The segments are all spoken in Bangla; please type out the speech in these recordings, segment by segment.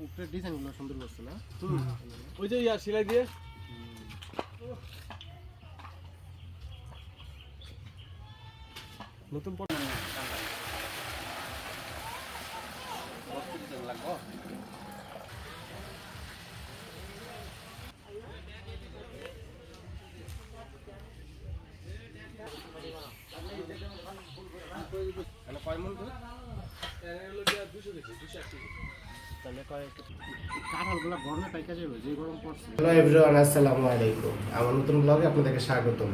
উপরে ডিজাইনগুলো সুন্দর করছে না? ওই যে সেলাই দিয়ে নতুন লাগবো। কয় মন কাঁঠালগুলো গরমে পাইকা যাবে, যে গরম পড়ছে। হ্যালো এভরিওয়ান, আসসালামু আলাইকুম। আমার নতুন ব্লগে আপনাদেরকে স্বাগতম।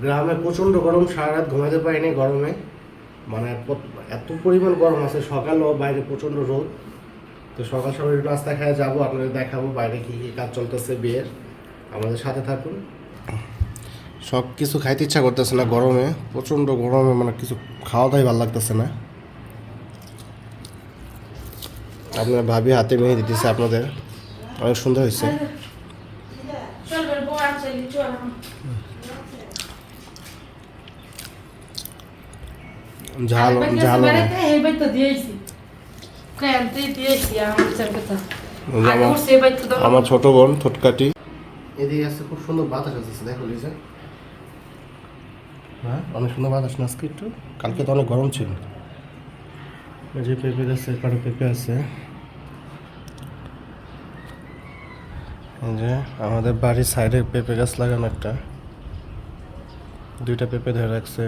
গ্রামে প্রচণ্ড গরম, সারা রাত ঘুমাতে পারিনি গরমে, মানে এত পরিমাণ গরম আছে। সকালও বাইরে প্রচণ্ড রোদ। তো সকাল সকাল একটু নাস্তা খেয়ে যাবো, আপনাদের দেখাবো বাইরে কী কী কাজ চলতেছে বিয়ের। আমাদের সাথে থাকুন। সব কিছু খাইতে ইচ্ছা করতেছে না গরমে, প্রচণ্ড গরমে, মানে কিছু খাওয়া দাওয়াই ভালো লাগতেছে না। আপনার ভাবি হাতে মেহেদি দিতেছে আপনাদের, অনেক সুন্দর হয়েছে। ঝাল ঝাল আমার ছোট বোন থটকাটি এদিকে আছে, খুব সুন্দর বাতাস আসছে, দেখো লিজা। হ্যাঁ, অনেক সুন্দর বাতাস না আজকে একটু, কালকে তো অনেক গরম ছিল। যে পেঁপে আছে, কারো পেঁপে আছে। যে আমাদের বাড়ির সাইডে পেঁপে গাছ লাগানো, একটা দুইটা পেঁপে ধরে রাখছে।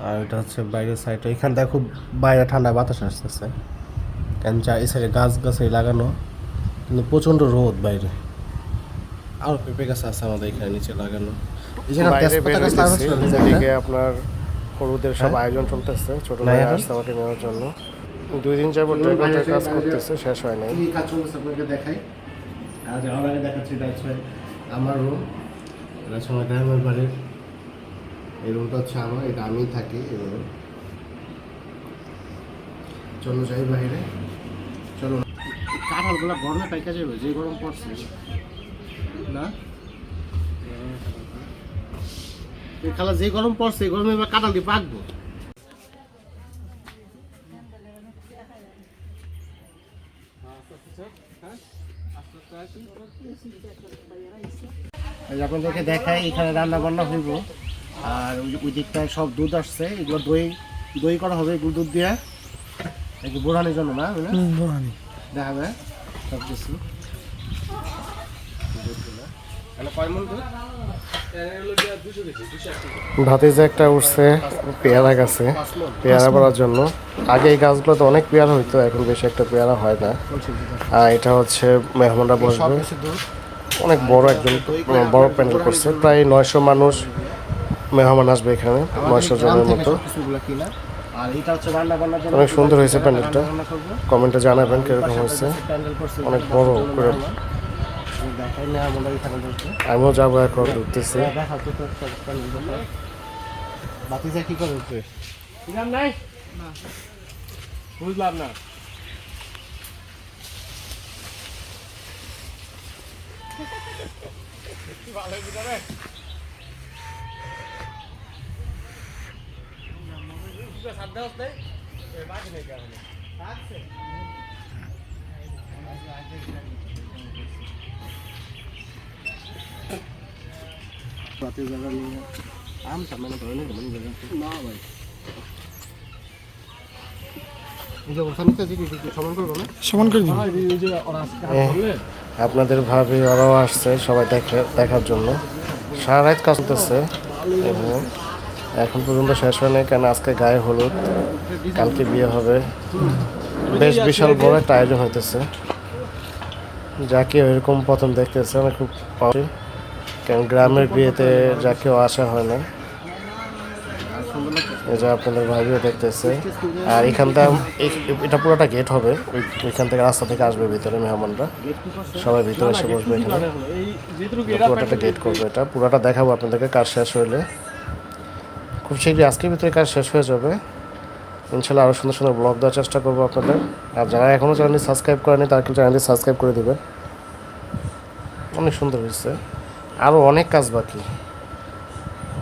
আর এটা হচ্ছে বাইরের সাইডে, এখানটা খুব বাইরে ঠান্ডা বাতাস আসতেছে, কেন যা এই সাইডে গাছ গাছাই লাগানো, কিন্তু প্রচণ্ড রোদ বাইরে। আর পেঁপে গাছ আছে আমাদের এখানে নিচে লাগানো। এদিকে আপনার হলুদের সব আয়োজন চলতেছে, ছোট ভাই আসছে আমাকে নেওয়ার জন্য। 2 দিন যাবত কাজ করতেছে, শেষ হয় নাই। কাজ চলতেছে আপনাকে দেখাই। আর যাওয়ার আগে দেখাচ্ছি, এটা হচ্ছে আমার রুম, এটা হচ্ছে আমার গ্রামের বাড়ির। এই রুমটা হচ্ছে আমার, এটা আমি থাকি এই রুমে। চলো যাই বাইরে, চলো। কাঁঠালগুলো গরমে পাইকা যাবে, যে গরম পড়ছে না। খালা যে গরম পড়ছে, এই গরমে এবার কাঁঠাল দিয়ে পাকবো। আপনাদেরকে দেখাই, এখানে রান্না বান্না হইব। আর ওই দিকটায় সব দুধ আসছে, এগুলো দই দই করা হবে, এগুলো দুধ দিয়ে একটু বোরানির জন্য না, বোরানি দেখাবে সব কিছু। ভাতে যে একটা উঠছে পেয়ারা গাছে, পেয়ারা পড়ার জন্য। আগে এই গাছগুলোতে অনেক পেয়ারা হইতো, এখন বেশি একটা পেয়ারা হয় না। আর এটা হচ্ছে মেহমানরা বসবে, অনেক বড় একজন বড় প্যান্ডেল করছে, প্রায় 900 মানুষ মেহমান আসবে এখানে, 900 জনের মতো। অনেক সুন্দর হয়েছে প্যান্ডেলটা, কমেন্টে জানাবেন কিরকম হয়েছে। অনেক বড় করে, আমিও যাবো এখন, ঢুকতেছি। কি করে উঠবে বুঝলাম না। আপনাদের ভাবি ওরাও আসছে সবাই দেখার জন্য। সারা রাত কাজ করতেছে, এখন পর্যন্ত শেষ হয় নাই, কেন আজকে গায়ে হলুদ, কালকে বিয়ে হবে। বেশ বিশাল বড় একটা আয়োজন হইতেছে, যাকে ওইরকম প্রথম দেখতেছে আমি খুব পাচ্ছি, কারণ গ্রামের বিয়েতে যাকেও আসা হয় না। এই যে আপনাদের ভাইও দেখতেছে। আর এখানটা এটা পুরোটা গেট হবে, ওইখান থেকে রাস্তা থেকে আসবে ভিতরে মেহমানরা, সবাই ভিতরে এসে বসবে এখানে। পুরোটা গেট করবে, এটা পুরোটা দেখাবো আপনাদেরকে কাজ শেষ হইলে। খুব শীঘ্রই আজকের ভিতরে কাজ শেষ হয়ে যাবে ইনশাল্লাহ। আরও সুন্দর সুন্দর ব্লগ দেওয়ার চেষ্টা করবো আপনাদের। আর যারা এখনও চ্যানেলটি সাবস্ক্রাইব করেনি, তারা কিন্তু চ্যানেলটি সাবস্ক্রাইব করে দেবে। অনেক সুন্দর হয়েছে, আরও অনেক কাজ বাকি।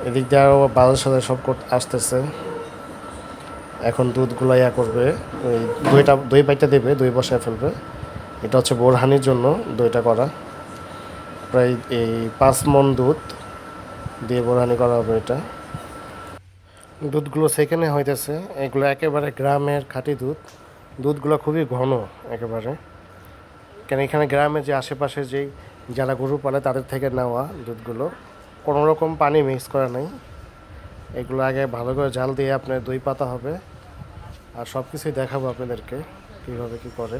এদিক দিয়ে আরও বাজার সাথে সব আসতেছে, এখন দুধগুলো ইয়া করবে, ওই দই পাইটা দেবে, দই বসায় ফেলবে। এটা হচ্ছে বোরহানির জন্য দইটা করা। প্রায় এই 5 মণ দুধ দিয়ে বোরহানি করা হবে এটা। দুধগুলো সেখানে হইতেছে, এগুলো একেবারে গ্রামের খাঁটি দুধ। দুধগুলো খুবই ঘন একেবারে, কেন এখানে গ্রামে যে আশেপাশে যেই যারা গরু পালে তাদের থেকে নেওয়া দুধগুলো, কোনো রকম পানি মিক্স করা নেই। এগুলো আগে ভালো করে জাল দিয়ে আপনার দই পাতা হবে, আর সব কিছুই দেখাবো আপনাদেরকে কীভাবে কী করে।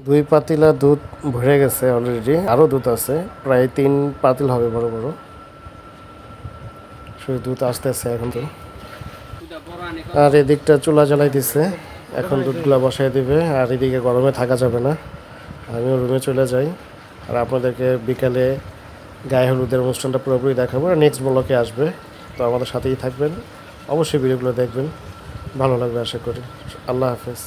দুই পাতিলা দুধ ভরে গেছে অলরেডি, আরও দুধ আছে, প্রায় 3 পাতিল হবে বড় বড়। শুধু দুধ আসতেছে এখন তো। আর এদিকটা চুলা জ্বালাই দিছে, এখন দুধগুলা বসাই দিবে। আর এদিকে গরমে থাকা যাবে না, আমিও রুমে চলে যাই। আর আপনাদেরকে বিকালে গায়ে হলুদের অনুষ্ঠানটা পুরোপুরি দেখাবো, আর নেক্সট ব্লকে আসবে। তো আমাদের সাথেই থাকবেন, অবশ্যই ভিডিওগুলো দেখবেন, ভালো লাগবে আশা করি। আল্লাহ হাফেজ।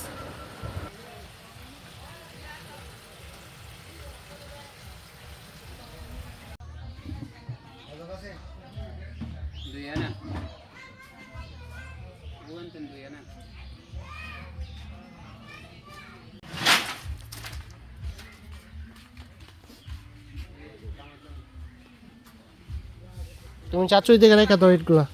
তুমি চাচুই দেখে রেখা তো ইটগুলা।